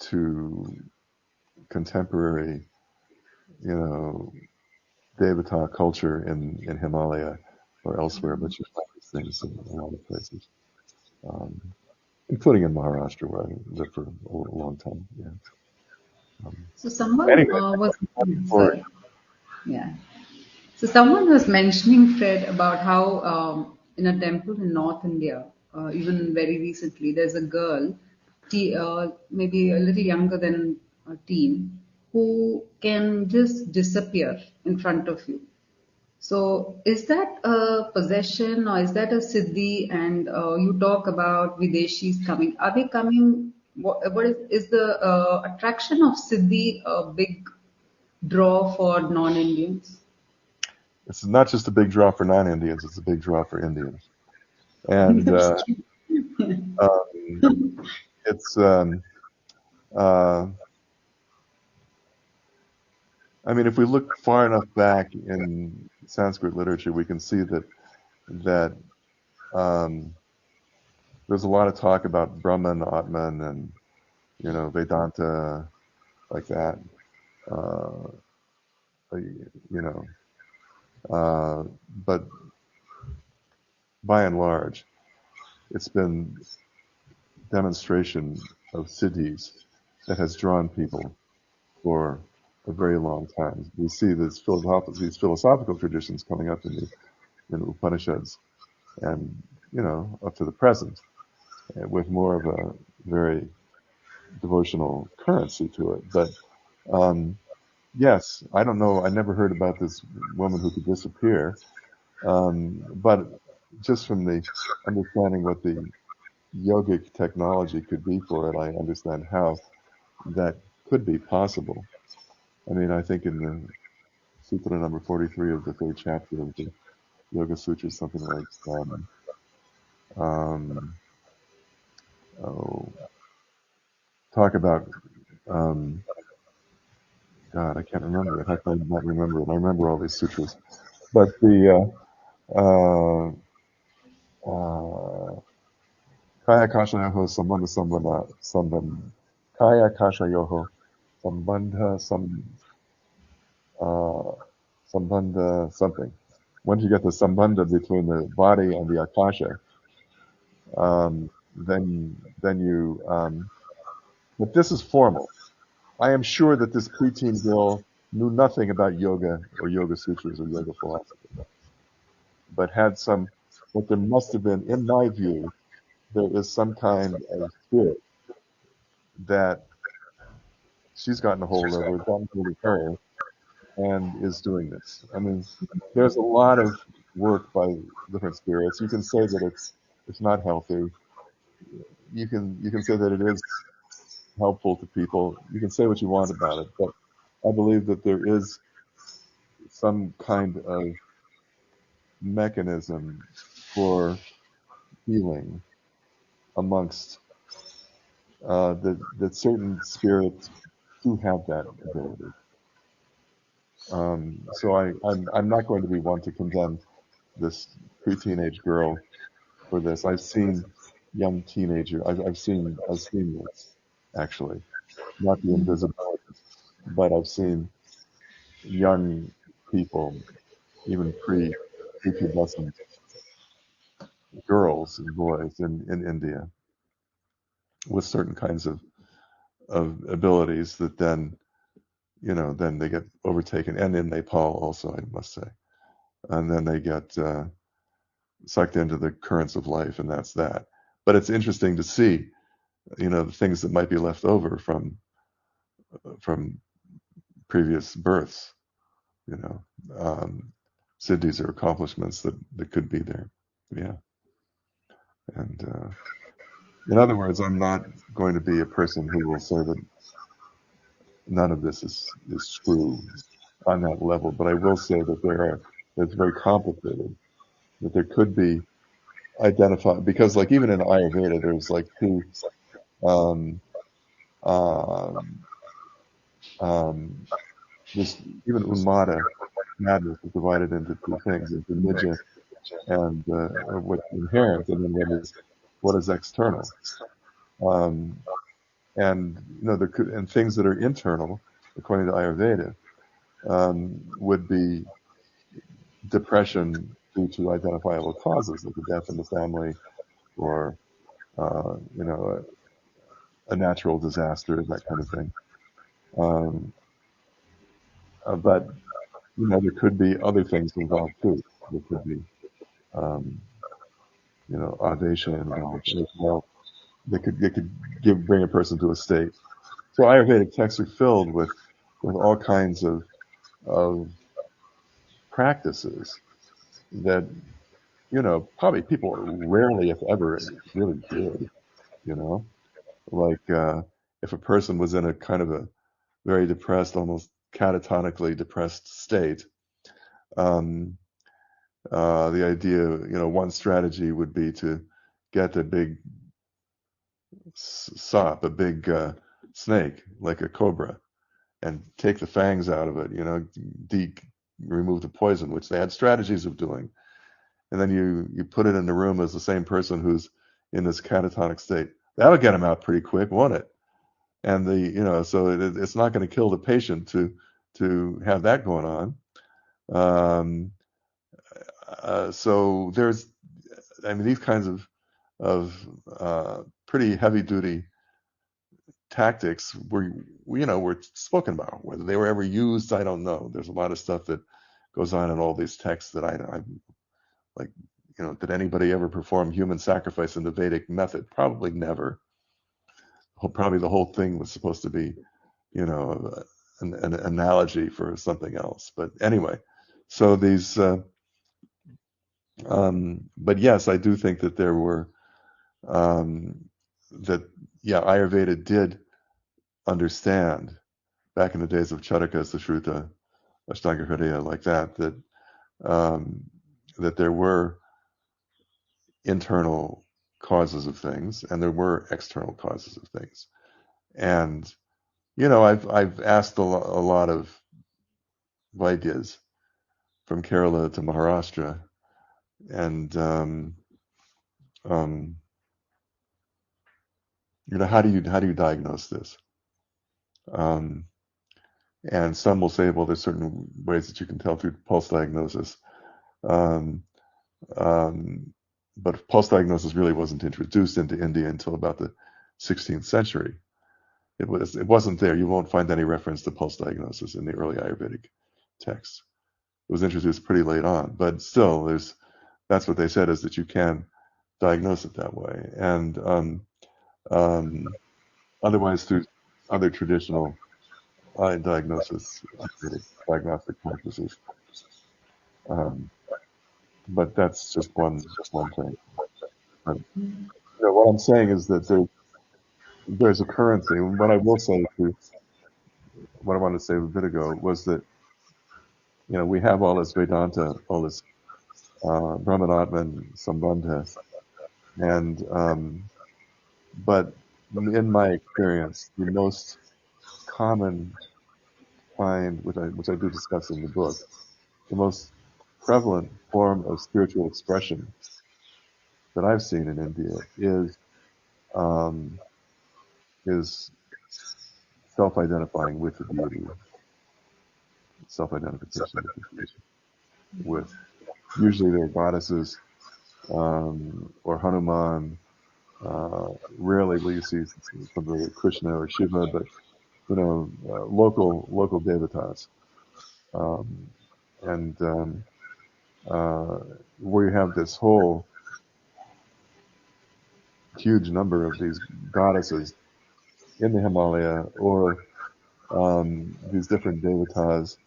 to contemporary, you know, Devata culture in Himalaya or elsewhere, but you find these things in other places, um, including in Maharashtra, where I lived for a long time. Yeah. Um, So someone anyway, was for sorry, yeah. So someone was mentioning, Fred, about how in a temple in North India, even very recently, there's a girl, maybe a little younger than a teen, who can just disappear in front of you. So is that a possession or is that a siddhi? And you talk about Videshis coming. Are they coming? What is the attraction of siddhi a big draw for non-Indians? It's not just a big draw for non-Indians; it's a big draw for Indians. And That's true. um, it's uh, I mean, if we look far enough back in Sanskrit literature, we can see that um, there's a lot of talk about Brahman, Atman, and Vedanta, like that. Uh, you know, but by and large, it's been demonstration of siddhis that has drawn people for a very long time. We see these philosophical traditions coming up in the Upanishads, and up to the present, with more of a very devotional currency to it. But yes, I don't know. I never heard about this woman who could disappear, but just from the understanding what the yogic technology could be for it, I understand how that could be possible. I mean, I think in the Sutra number 43 of the third chapter of the Yoga Sutra, something like, um, oh, talk about, um, God, I can't remember it. How can I not remember it? I remember all these sutras. But the uh, Kaya Kashayoho Sambandha Kaya Kashayoho Sambandha uh, Sambandha something. Once you get the Sambandha between the body and the Akasha, then you. But this is formal. I am sure that this preteen girl knew nothing about yoga or yoga sutras or yoga philosophy, but had what there must have been, in my view, there is some kind of spirit that she's gotten a hold of or gotten hold of her and is doing this. I mean, there's a lot of work by different spirits. You can say that it's not healthy. You can say that it is helpful to people. You can say what you want about it, but I believe that there is some kind of mechanism for healing amongst that certain spirits do have that ability. So I'm not going to be one to condemn this pre-teenage girl for this. I've seen young teenager. I've seen this actually, not the invisibility, but I've seen young people, even prepubescent girls and boys in India with certain kinds of abilities that then, then they get overtaken, and in Nepal also, I must say, and then they get sucked into the currents of life, and that's that. But it's interesting to see, the things that might be left over from previous births, you know, siddhis or accomplishments that could be there. Yeah. And in other words, I'm not going to be a person who will say that none of this is true on that level, but I will say that it's very complicated, that there could be identified, because like even in Ayurveda, there's like two, um, um, um, this, even Unmada madness is divided into two things, into nidja and what's inherent, and then what is external. Um, and there could, and things that are internal, according to Ayurveda, would be depression due to identifiable causes, like a death in the family, or a natural disaster, that kind of thing. Um, but there could be other things involved too. There could be um, audation involved as well. They could bring a person to a state. So Ayurvedic texts are filled with all kinds of practices that probably people rarely, if ever, really did. Like if a person was in a kind of a very depressed, almost catatonically depressed state, um, the idea, one strategy would be to get a big sop, a big snake, like a cobra, and take the fangs out of it, remove the poison, which they had strategies of doing. And then you put it in the room as the same person who's in this catatonic state. That'll get him out pretty quick, won't it? And so it's not going to kill the patient to have that going on. So these kinds of pretty heavy duty tactics were spoken about. Whether they were ever used, I don't know. There's a lot of stuff that goes on in all these texts that I'm like, did anybody ever perform human sacrifice in the Vedic method? Probably never. Probably the whole thing was supposed to be, an analogy for something else. But anyway, so these, but yes, I do think that there were, Ayurveda did understand back in the days of Charaka, Sushruta, Ashtanga Hridaya, like that there were internal causes of things and there were external causes of things. And I've asked a lot of Vaidyas from Kerala to Maharashtra, and um, how do you diagnose this? And some will say, well, there's certain ways that you can tell through pulse diagnosis. Um, um, but pulse diagnosis really wasn't introduced into India until about the 16th century. It wasn't there. You won't find any reference to pulse diagnosis in the early Ayurvedic texts. It was introduced pretty late on, but still, that's what they said, is that you can diagnose it that way, and um, otherwise through other traditional diagnosis, diagnostic practices. Um, but that's just one thing. But, what I'm saying is that there's a currency. And what I will say what I wanted to say a bit ago was that we have all this Vedanta, all this Brahmanatman Sambandha, and but in my experience, the most common kind, which I do discuss in the book, the most prevalent form of spiritual expression that I've seen in India um, is self-identifying with the deity, self-identification with the deity, with usually they're goddesses or Hanuman. Rarely will you see something like Krishna or Shiva, but local devatas, um, and where you have this whole huge number of these goddesses in the Himalaya, or these different devatas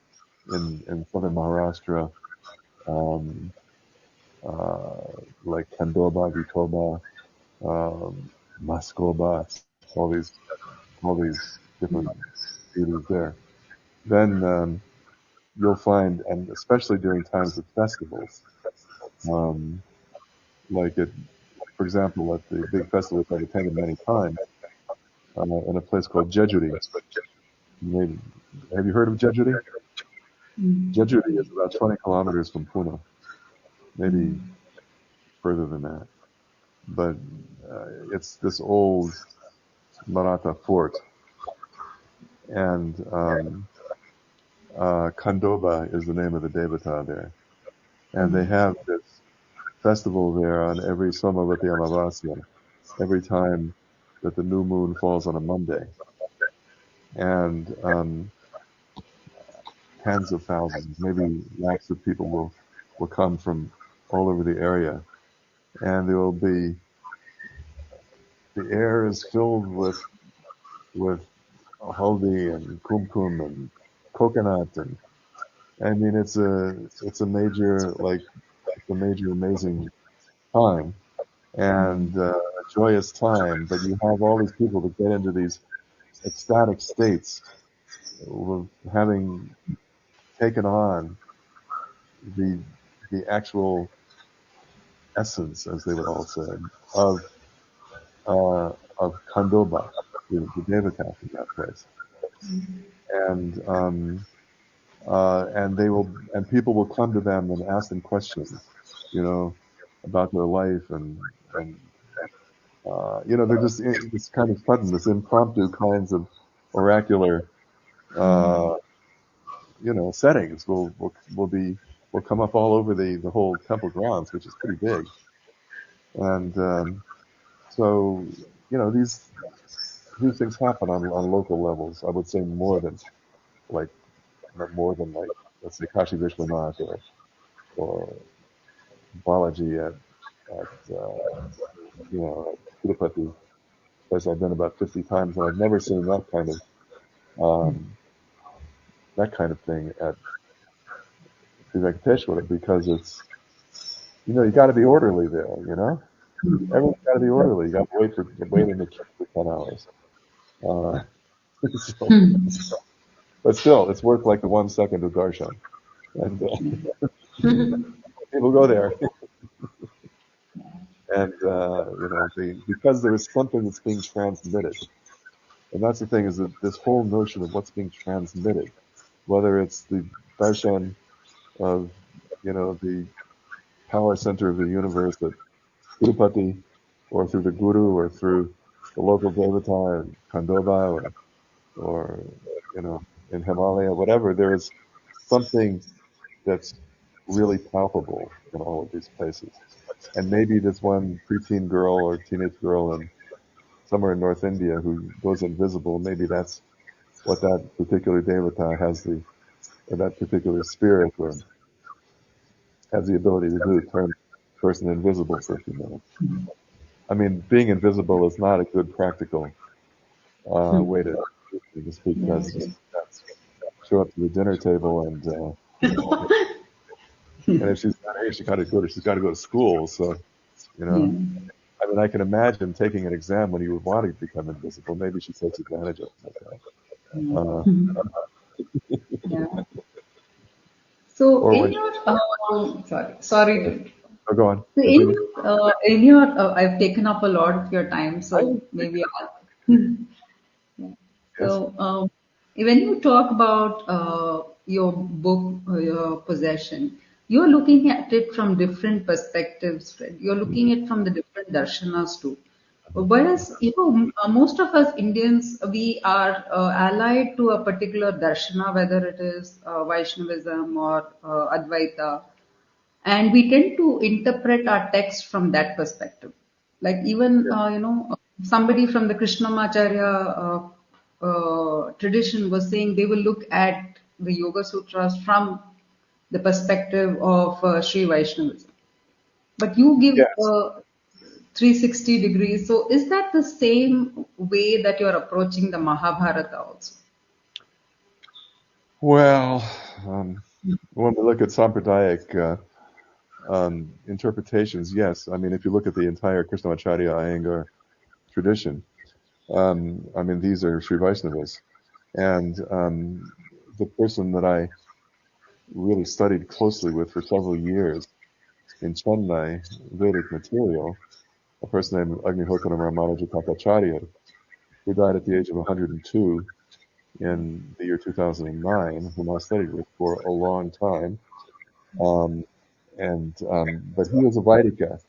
in southern Maharashtra, um, like Kandoba, Vitoba, Maskoba, all these different deities there. Then you'll find, and especially during times of festivals, um, like for example, at the big festival I've attended many times, in a place called Jejuri. Have you heard of Jejuri? Jejuri is about 20 kilometers from Pune, maybe further than that. But it's this old Maratha fort, and Kandoba is the name of the devata there. And they have this festival there on every Somavati Amavasya, every time that the new moon falls on a Monday. And tens of thousands, maybe lakhs of people will come from all over the area. And there will be, the air is filled with haldi and kumkum and coconut, and I mean it's a major amazing time and a joyous time. But you have all these people that get into these ecstatic states of having taken on the actual essence, as they would all say, of Kandoba, the devata in that place, and people will come to them and ask them questions, about their life, and they're just this kind of sudden, this impromptu kinds of oracular, settings will come up all over the whole temple grounds, which is pretty big, and so these things happen on local levels. I would say more than like let's say Kashi Vishwanath or Balaji at Tirupati, place I've been about 50 times, and I've never seen that kind of thing at Sri Venkateshwara, because it's you got to be orderly there. Everyone's got to be orderly. You got to wait in the queue for 10 hours. But still, it's worth like the 1 second of darshan, and people go there, and because there is something that's being transmitted, and that's the thing, is that this whole notion of what's being transmitted, whether it's the darshan of the power center of the universe at Tirupati, or through the guru, or through the local devata in Kandoba, or in Himalaya, whatever, there is something that's really palpable in all of these places. And maybe this one preteen girl or teenage girl somewhere in North India who goes invisible, maybe that's what that particular devata has, or that particular spirit, or has the ability to do, turn a person invisible for a few minutes. I mean, being invisible is not a good practical way to speak. That's show up to the dinner table, and if she's not here, she's got to go to school. So, I mean, I can imagine taking an exam when you would want to become invisible. Maybe she takes advantage of it like that. So in your sorry. Oh, go on. So in your I've taken up a lot of your time, so maybe Yes. So, when you talk about your book, your possession, you're looking at it from different perspectives, Fred. You're looking at it from the different darshanas too. Whereas, most of us Indians, we are allied to a particular darshana, whether it is Vaishnavism or Advaita, and we tend to interpret our text from that perspective. Like even somebody from the Krishnamacharya tradition was saying they will look at the Yoga Sutras from the perspective of Sri Vaishnavism. But you give Yes. 360 degrees. So is that the same way that you're approaching the Mahabharata also? Well, when we look at Sampradaic interpretations, yes. I mean, if you look at the entire Krishnamacharya Iyengar tradition, I mean, these are Sri Vaishnavas. And the person that I really studied closely with for several years in Chennai Vedic material, a person named Agnihotra Ramanuja, who died at the age of 102 in the year 2009, whom I studied with for a long time. Um, but he was a Vaidika,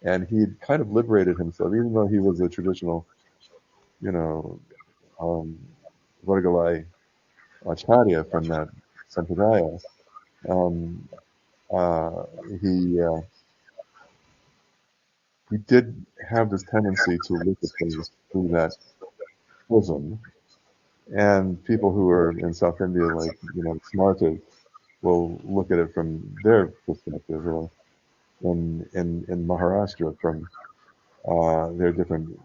and he'd kind of liberated himself, even though he was a traditional, you know, um, Vargalai Acharya from that sampradaya. Um, uh, he uh, he did have this tendency to look at things through that prism, and people who are in South India, like Smartas, will look at it from their perspective, or in Maharashtra from their different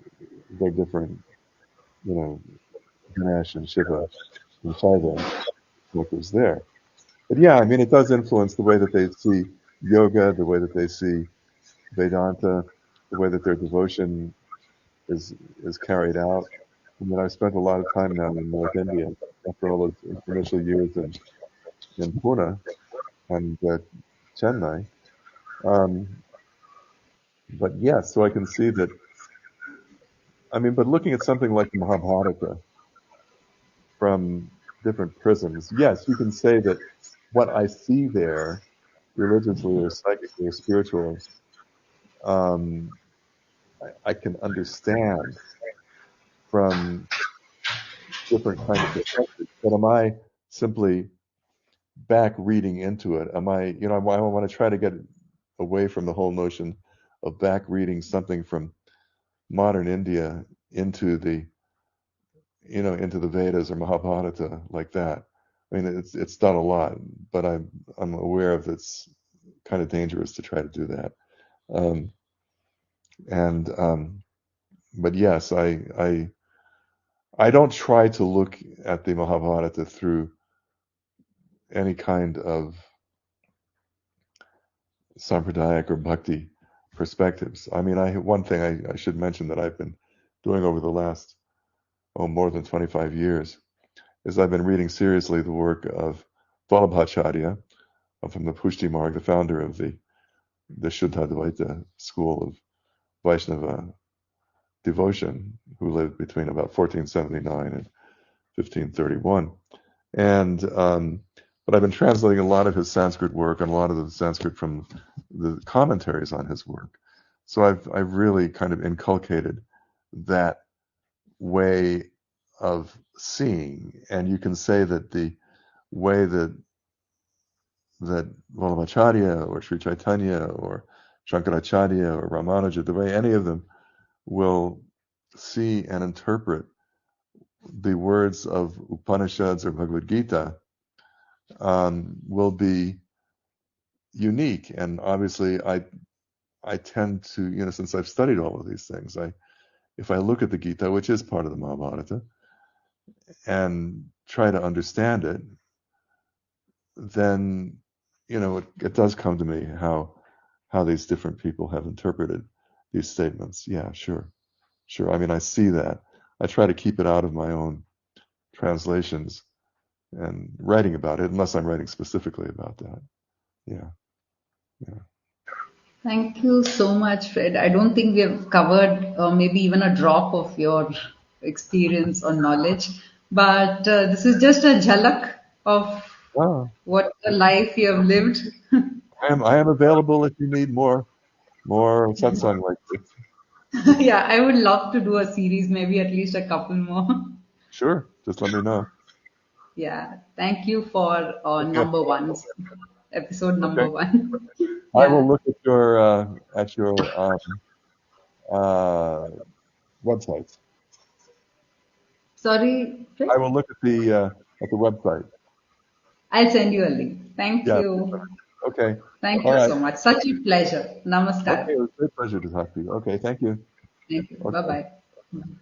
Ganesh and Shiva and Shiva workers there. But yeah, I mean, it does influence the way that they see yoga, the way that they see Vedanta, the way that their devotion is is carried out. I mean, I've spent a lot of time now in North India after all those initial years in Pune and Chennai. Um, but yes, so I can see that. I mean, but looking at something like the Mahabharata from different prisms, yes, you can say that what I see there, religiously or psychically or spiritually, um, I can understand from different kind of perspectives. But am I simply back reading into it? Am I, I want to try to get away from the whole notion of back reading something from modern India into the Vedas or Mahābhārata like that. I mean, it's done a lot, but I'm aware of it's kind of dangerous to try to do that. Um, and but yes, I don't try to look at the Mahābhārata through any kind of sampradaic or bhakti perspectives. I mean, one thing I should mention that I've been doing over the last more than 25 years is I've been reading seriously the work of Vallabhācārya from the Puṣṭi Mārga, the founder of the Shuddha school of Vaishnava devotion, who lived between about 1479 and 1531. And but I've been translating a lot of his Sanskrit work and a lot of the Sanskrit from the commentaries on his work. So I've really kind of inculcated that way of seeing, and you can say that the way that Vallabhācārya or Sri Chaitanya or Shankaracharya or Ramanuja, the way any of them will see and interpret the words of Upanishads or Bhagavad Gita will be unique. And obviously, I tend to, since I've studied all of these things, if I look at the Gita, which is part of the Mahabharata, and try to understand it, then it does come to me how these different people have interpreted these statements. Yeah, sure. I mean, I see that. I try to keep it out of my own translations and writing about it, unless I'm writing specifically about that. Yeah, yeah. Thank you so much, Fred. I don't think we have covered maybe even a drop of your experience or knowledge. But this is just a jhalak of Ah, what a life you have lived. I am available if you need more satsang like this. Yeah, I would love to do a series, maybe at least a couple more. Sure, just let me know. Yeah, thank you for Okay, number one, episode okay. number one. I will Yeah. look at your uh, websites. Sorry, I Fred? will look at the website. I'll send you a link. Thank Yeah. you. Okay. Thank All you right. so much. Such a pleasure. Okay. Namaskar. It was a great pleasure to talk to you. Okay. Thank you. Thank you. Bye Okay. bye.